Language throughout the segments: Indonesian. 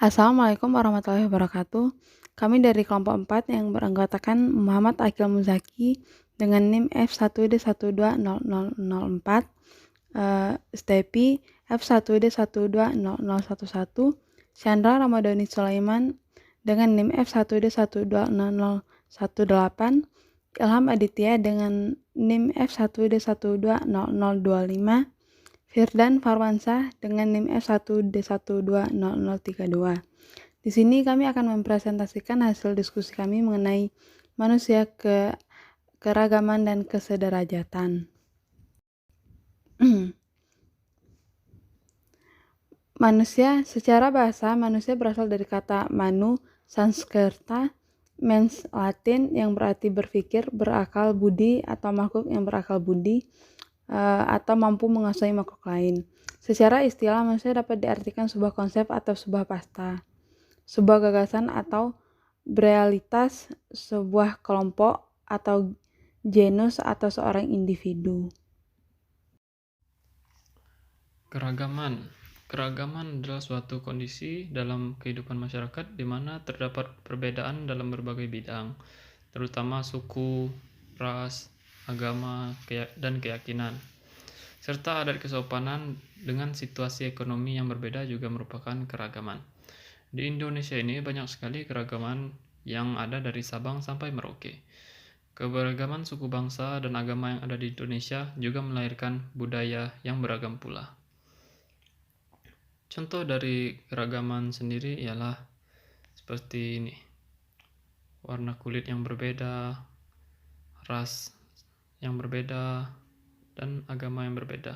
Assalamualaikum warahmatullahi wabarakatuh. Kami dari kelompok 4 yang beranggotakan Muhammad Akil Muzaki dengan NIM F1D1200004, Stepi F1D1200011, Chandra Ramadhani Sulaiman dengan NIM F1D1200018, Ilham Aditya dengan NIM F1D1200025, Firdan Farwansah dengan NIM F1D1200032. Di sini kami akan mempresentasikan hasil diskusi kami mengenai manusia keragaman dan kesederajatan. Manusia, secara bahasa, manusia berasal dari kata manu, Sanskerta, mens Latin yang berarti berpikir, berakal budi atau makhluk yang berakal budi, atau mampu menguasai makhluk lain. Secara istilah, manusia dapat diartikan sebuah konsep atau sebuah pasta, sebuah gagasan atau berealitas, sebuah kelompok atau genus atau seorang individu. Keragaman adalah suatu kondisi dalam kehidupan masyarakat di mana terdapat perbedaan dalam berbagai bidang, terutama suku, ras, agama, dan keyakinan, serta adat kesopanan dengan situasi ekonomi yang berbeda juga merupakan keragaman. Di Indonesia ini banyak sekali keragaman yang ada dari Sabang sampai Merauke. Keberagaman suku bangsa dan agama yang ada di Indonesia juga melahirkan budaya yang beragam pula. Contoh dari keragaman sendiri ialah seperti ini: warna kulit yang berbeda, ras yang berbeda, dan agama yang berbeda.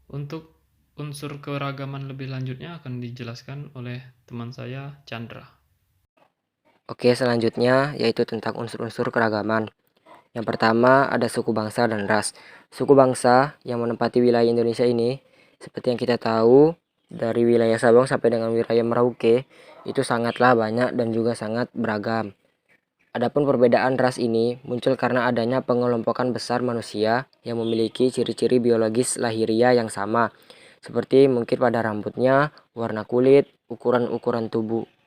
Untuk unsur keragaman lebih lanjutnya akan dijelaskan oleh teman saya, Chandra. Oke, selanjutnya yaitu tentang unsur-unsur keragaman. Yang pertama ada suku bangsa dan ras. Suku bangsa yang menempati wilayah Indonesia ini, seperti yang kita tahu, dari wilayah Sabang sampai dengan wilayah Merauke, itu sangatlah banyak dan juga sangat beragam. Adapun perbedaan ras ini muncul karena adanya pengelompokan besar manusia yang memiliki ciri-ciri biologis lahiria yang sama, seperti mungkin pada rambutnya, warna kulit, ukuran-ukuran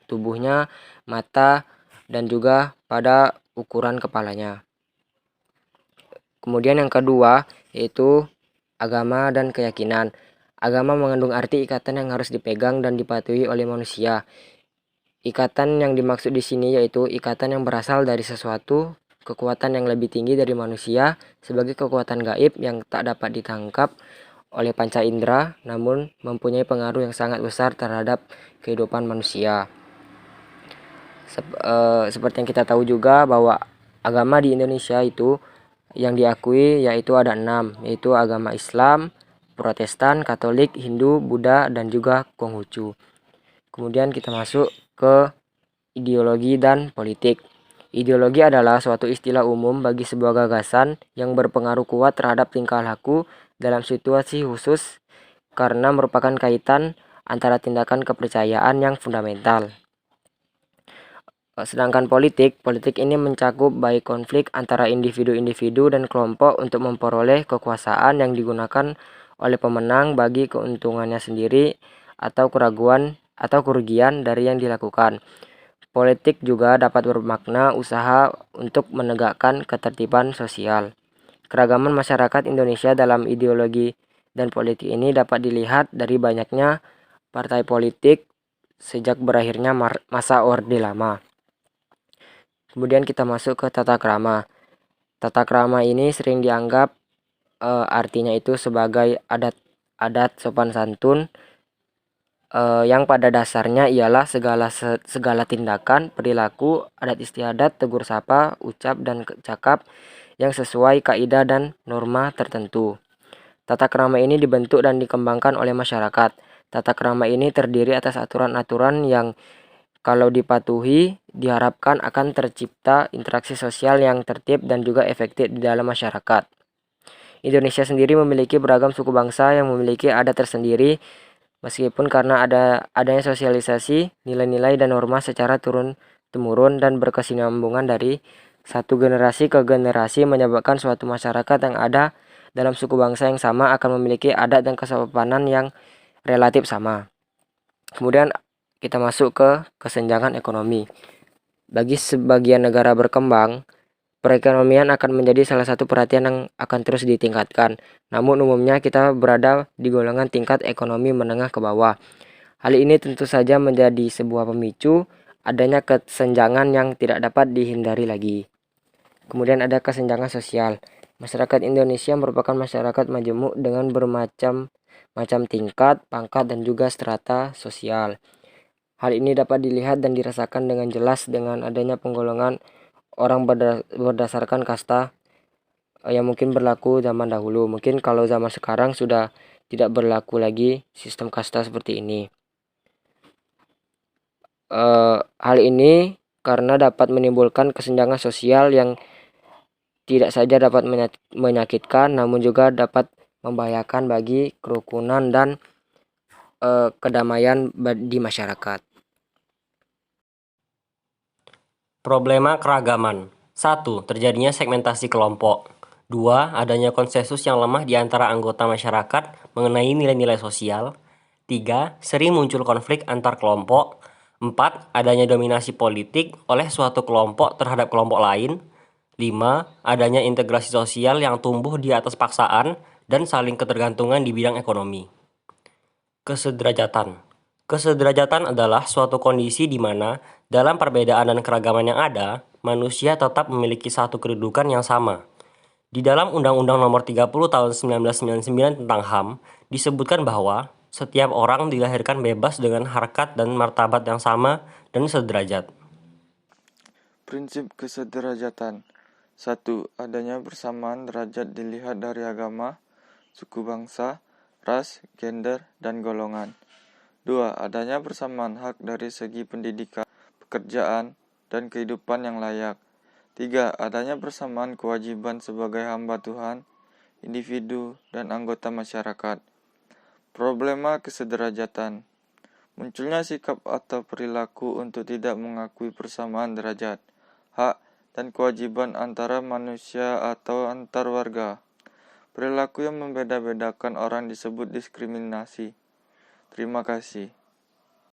tubuhnya, mata, dan juga pada ukuran kepalanya. Kemudian yang kedua yaitu agama dan keyakinan. Agama mengandung arti ikatan yang harus dipegang dan dipatuhi oleh manusia. Ikatan yang dimaksud di sini yaitu ikatan yang berasal dari sesuatu, kekuatan yang lebih tinggi dari manusia sebagai kekuatan gaib yang tak dapat ditangkap oleh panca indera, namun mempunyai pengaruh yang sangat besar terhadap kehidupan manusia. Seperti yang kita tahu juga bahwa agama di Indonesia itu yang diakui yaitu ada 6, yaitu agama Islam, Protestan, Katolik, Hindu, Buddha, dan juga Konghucu. Kemudian kita masuk ke ideologi dan politik. Ideologi adalah suatu istilah umum bagi sebuah gagasan yang berpengaruh kuat terhadap tingkah laku dalam situasi khusus karena merupakan kaitan antara tindakan kepercayaan yang fundamental. Sedangkan politik ini mencakup baik konflik antara individu-individu dan kelompok untuk memperoleh kekuasaan yang digunakan oleh pemenang bagi keuntungannya sendiri atau kerugian dari yang dilakukan. Politik juga dapat bermakna usaha untuk menegakkan ketertiban sosial. Keragaman masyarakat Indonesia dalam ideologi dan politik ini dapat dilihat dari banyaknya partai politik sejak berakhirnya masa Orde Lama. Kemudian kita masuk ke tata krama. Tata krama ini sering dianggap artinya itu sebagai adat sopan santun yang pada dasarnya ialah segala tindakan, perilaku, adat istiadat, tegur sapa, ucap dan cakap yang sesuai kaidah dan norma tertentu. Tata krama ini dibentuk dan dikembangkan oleh masyarakat. Tata krama ini terdiri atas aturan-aturan yang kalau dipatuhi diharapkan akan tercipta interaksi sosial yang tertib dan juga efektif di dalam masyarakat. Indonesia sendiri memiliki beragam suku bangsa yang memiliki adat tersendiri, meskipun karena adanya sosialisasi nilai-nilai dan norma secara turun-temurun dan berkesinambungan dari satu generasi ke generasi menyebabkan suatu masyarakat yang ada dalam suku bangsa yang sama akan memiliki adat dan kesopanan yang relatif sama. Kemudian kita masuk ke kesenjangan ekonomi. Bagi sebagian negara berkembang, perekonomian akan menjadi salah satu perhatian yang akan terus ditingkatkan. Namun umumnya kita berada di golongan tingkat ekonomi menengah ke bawah. Hal ini tentu saja menjadi sebuah pemicu adanya kesenjangan yang tidak dapat dihindari lagi. Kemudian ada kesenjangan sosial. Masyarakat Indonesia merupakan masyarakat majemuk dengan bermacam tingkat, pangkat, dan juga strata sosial. Hal ini dapat dilihat dan dirasakan dengan jelas dengan adanya penggolongan orang berdasarkan kasta yang mungkin berlaku zaman dahulu. Mungkin kalau zaman sekarang sudah tidak berlaku lagi sistem kasta seperti ini. Hal ini karena dapat menimbulkan kesenjangan sosial yang tidak saja dapat menyakitkan, namun juga dapat membahayakan bagi kerukunan dan kedamaian di masyarakat. Problema keragaman. 1. Terjadinya segmentasi kelompok. 2. Adanya konsensus yang lemah di antara anggota masyarakat mengenai nilai-nilai sosial. 3. Sering muncul konflik antar kelompok. 4. Adanya dominasi politik oleh suatu kelompok terhadap kelompok lain. 5. Adanya integrasi sosial yang tumbuh di atas paksaan dan saling ketergantungan di bidang ekonomi. Kesederajatan. Kesederajatan adalah suatu kondisi di mana dalam perbedaan dan keragaman yang ada, manusia tetap memiliki satu kedudukan yang sama. Di dalam Undang-Undang Nomor 30 Tahun 1999 tentang HAM, disebutkan bahwa setiap orang dilahirkan bebas dengan harkat dan martabat yang sama dan sederajat. Prinsip kesederajatan. 1. Adanya persamaan derajat dilihat dari agama, suku bangsa, ras, gender, dan golongan. 2. Adanya persamaan hak dari segi pendidikan, pekerjaan, dan kehidupan yang layak. 3. Adanya persamaan kewajiban sebagai hamba Tuhan, individu, dan anggota masyarakat. Problema kesederajatan. Munculnya sikap atau perilaku untuk tidak mengakui persamaan derajat, hak, dan kewajiban antara manusia atau antar warga. Perilaku yang membeda-bedakan orang disebut diskriminasi. Terima kasih.